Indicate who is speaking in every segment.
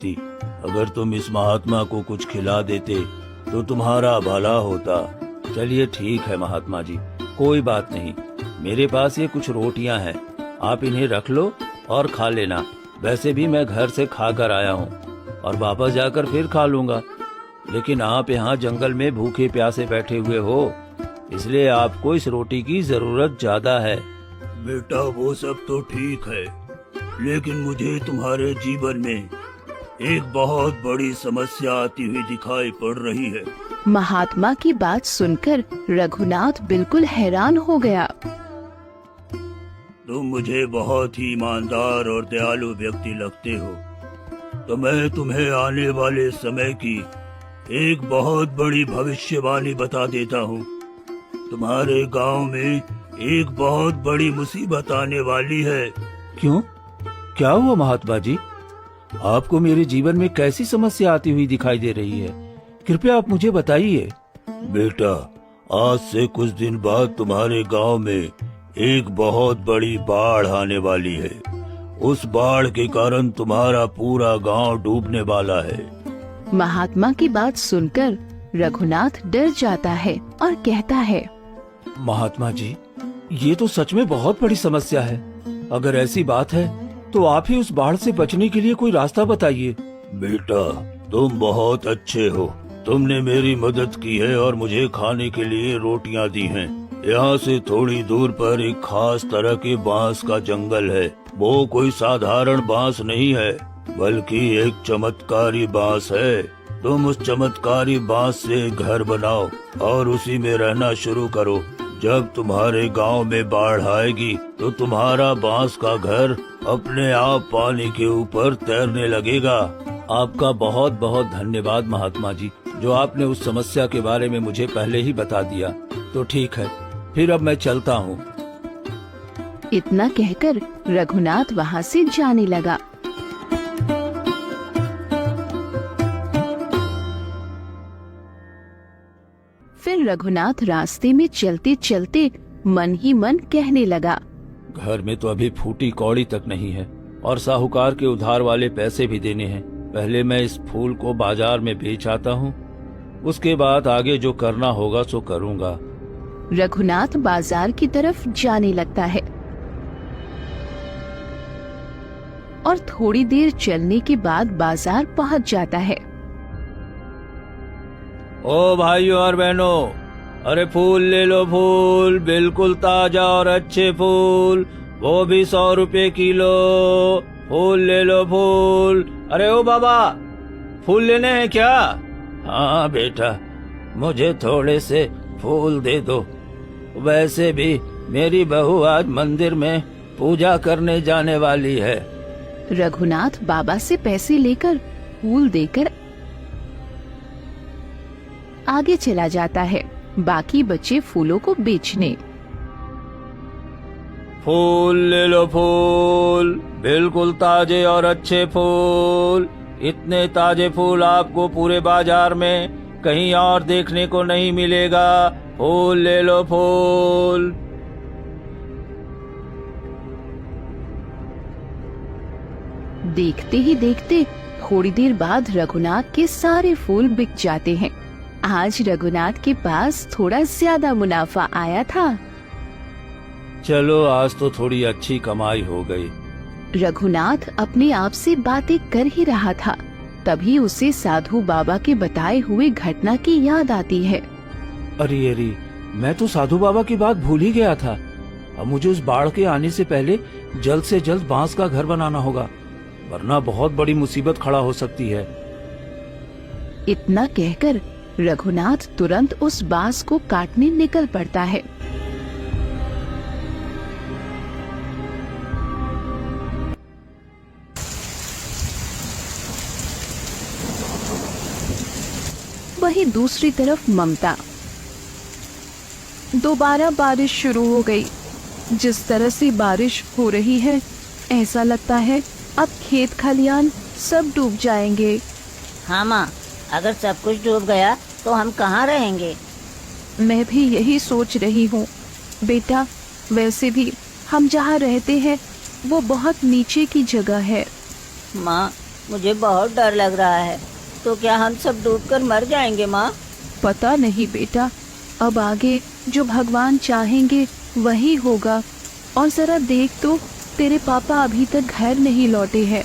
Speaker 1: सकती। अगर तुम इस महात्मा को कुछ खिला देते तो तुम्हारा भला होता। चलिए ठीक है महात्मा जी, कोई बात नहीं। मेरे पास ये कुछ रोटियां हैं, आप इन्हें रख लो और खा लेना। वैसे भी मैं घर से खा कर आया हूँ और वापस जाकर फिर खा लूंगा। लेकिन आप यहाँ जंगल में भूखे प्यासे बैठे हुए हो, इसलिए आपको इस रोटी की जरूरत ज्यादा है। बेटा वो सब तो ठीक है, लेकिन मुझे तुम्हारे जीवन में एक बहुत बड़ी समस्या आती हुई दिखाई पड़ रही है।
Speaker 2: महात्मा की बात सुनकर रघुनाथ बिल्कुल हैरान हो गया।
Speaker 1: तुम मुझे बहुत ही ईमानदार और दयालु व्यक्ति लगते हो, तो मैं तुम्हें आने वाले समय की एक बहुत बड़ी भविष्यवाणी बता देता हूँ। तुम्हारे गांव में एक बहुत बड़ी मुसीबत आने वाली है। क्यों? क्या हुआ महात्मा जी? आपको मेरे जीवन में कैसी समस्या आती हुई दिखाई दे रही है? कृपया आप मुझे बताइए। बेटा, आज से कुछ दिन बाद तुम्हारे गांव में एक बहुत बड़ी बाढ़ आने वाली है। उस बाढ़ के कारण तुम्हारा पूरा गांव डूबने वाला है।
Speaker 2: महात्मा की बात सुनकर रघुनाथ डर जाता है और कहता है,
Speaker 1: महात्मा जी, ये तो सच में बहुत बड़ी समस्या है। अगर ऐसी बात है तो आप ही उस बाढ़ से बचने के लिए कोई रास्ता बताइए। बेटा, तुम बहुत अच्छे हो। तुमने मेरी मदद की है और मुझे खाने के लिए रोटियां दी हैं। यहाँ से थोड़ी दूर पर एक खास तरह के बांस का जंगल है। वो कोई साधारण बांस नहीं है, बल्कि एक चमत्कारी बांस है। तुम उस चमत्कारी बांस से घर बनाओ और उसी में रहना शुरू करो। जब तुम्हारे गांव में बाढ़ आएगी तो तुम्हारा बांस का घर अपने आप पानी के ऊपर तैरने लगेगा। आपका बहुत बहुत धन्यवाद महात्मा जी, जो आपने उस समस्या के बारे में मुझे पहले ही बता दिया। तो ठीक है, फिर अब मैं चलता हूँ।
Speaker 2: इतना कहकर रघुनाथ वहाँ से जाने लगा। फिर रघुनाथ रास्ते में चलते चलते मन ही मन कहने लगा,
Speaker 1: घर में तो अभी फूटी कौड़ी तक नहीं है और साहूकार के उधार वाले पैसे भी देने हैं। पहले मैं इस फूल को बाजार में बेच आता हूँ, उसके बाद आगे जो करना होगा सो करूँगा।
Speaker 2: रघुनाथ बाजार की तरफ जाने लगता है और थोड़ी देर चलने के बाद बाजार पहुँच जाता है।
Speaker 1: ओ भाइयों और बहनों, अरे फूल ले लो, फूल बिल्कुल ताजा और अच्छे फूल, वो भी 100 रुपए किलो। फूल ले लो फूल। अरे ओ बाबा, फूल लेने हैं क्या? हाँ बेटा, मुझे थोड़े से फूल दे दो। वैसे भी मेरी बहू आज मंदिर में पूजा करने जाने वाली है।
Speaker 2: रघुनाथ बाबा से पैसे लेकर फूल देकर आगे चला जाता है, बाकी बचे फूलों को बेचने।
Speaker 1: फूल ले लो फूल, बिल्कुल ताजे और अच्छे फूल। इतने ताजे फूल आपको पूरे बाजार में कहीं और देखने को नहीं मिलेगा। फूल ले लो फूल।
Speaker 2: देखते ही देखते थोड़ी देर बाद रघुनाथ के सारे फूल बिक जाते हैं। आज रघुनाथ के पास थोड़ा ज्यादा मुनाफा आया था।
Speaker 1: चलो, आज तो थोड़ी अच्छी कमाई हो गई।
Speaker 2: रघुनाथ अपने आप से बातें कर ही रहा था, तभी उसे साधु बाबा के बताए हुए घटना की याद आती है।
Speaker 1: अरे, मैं तो साधु बाबा की बात भूल ही गया था। अब मुझे उस बाढ़ के आने से पहले जल्द से जल्द बांस का घर बनाना होगा, वरना बहुत बड़ी मुसीबत खड़ा हो सकती है।
Speaker 2: इतना कहकर रघुनाथ तुरंत उस बांस को काटने निकल पड़ता है। वहीं दूसरी तरफ ममता। दोबारा बारिश शुरू हो गई। जिस तरह से बारिश हो रही है, ऐसा लगता है अब खेत खलियान सब डूब जाएंगे।
Speaker 3: हाँ माँ, अगर सब कुछ डूब गया तो हम कहाँ रहेंगे?
Speaker 2: मैं भी यही सोच रही हूँ बेटा। वैसे भी हम जहाँ रहते हैं वो बहुत नीचे की जगह है।
Speaker 3: माँ, मुझे बहुत डर लग रहा है। तो क्या हम सब डूबकर मर जाएंगे माँ?
Speaker 2: पता नहीं बेटा, अब आगे जो भगवान चाहेंगे वही होगा। और जरा देख तो, तेरे पापा अभी तक घर नहीं लौटे हैं।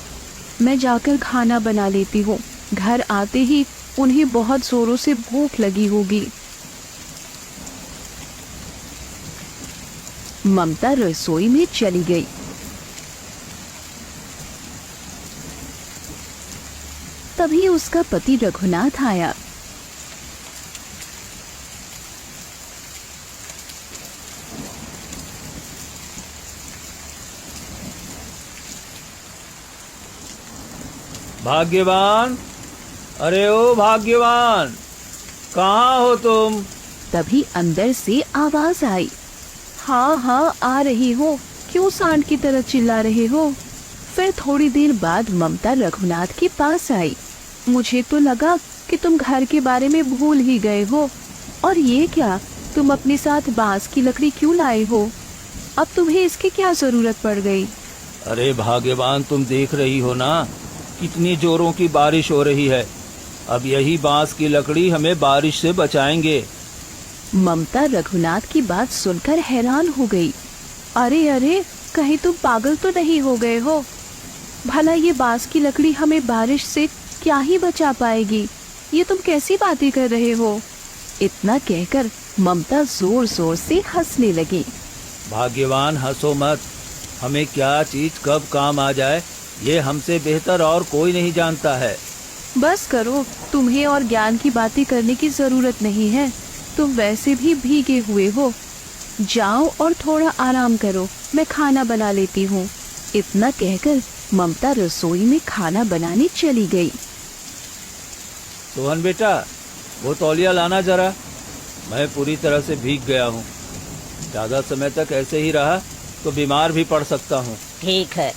Speaker 2: मैं जाकर खाना बना लेती हूँ। घर आते ही उन्हें बहुत जोरों से भूख लगी होगी। ममता रसोई में चली गई। तभी उसका पति रघुनाथ आया।
Speaker 1: भाग्यवान, अरे ओ भाग्यवान, कहाँ हो तुम?
Speaker 2: तभी अंदर से आवाज आई। हाँ हाँ आ रही हो, क्यों सांड की तरह चिल्ला रहे हो? फिर थोड़ी देर बाद ममता रघुनाथ के पास आई। मुझे तो लगा कि तुम घर के बारे में भूल ही गए हो। और ये क्या, तुम अपने साथ बांस की लकड़ी क्यों लाए हो? अब तुम्हें इसकी क्या जरूरत पड़ गई?
Speaker 1: अरे भाग्यवान, तुम देख रही हो ना कितनी जोरों की बारिश हो रही है। अब यही बांस की लकड़ी हमें बारिश से बचाएंगे।
Speaker 2: ममता रघुनाथ की बात सुनकर हैरान हो गई। अरे अरे, कहीं तुम पागल तो नहीं हो गए हो? भला ये बांस की लकड़ी हमें बारिश से क्या ही बचा पाएगी? ये तुम कैसी बातें कर रहे हो? इतना कहकर ममता जोर जोर से हंसने लगी।
Speaker 1: भाग्यवान, हंसो मत। हमें क्या चीज कब काम आ जाए ये हमसे बेहतर और कोई नहीं जानता है।
Speaker 2: बस करो, तुम्हें और ज्ञान की बातें करने की जरूरत नहीं है। तुम वैसे भी भीगे हुए हो। जाओ और थोड़ा आराम करो, मैं खाना बना लेती हूँ। इतना कहकर ममता रसोई में खाना बनाने चली गई।
Speaker 1: सोहन बेटा, वो तौलिया लाना जरा। मैं पूरी तरह से भीग गया हूँ। ज्यादा समय तक ऐसे ही रहा तो बीमार भी पड़ सकता हूँ।
Speaker 3: ठीक है।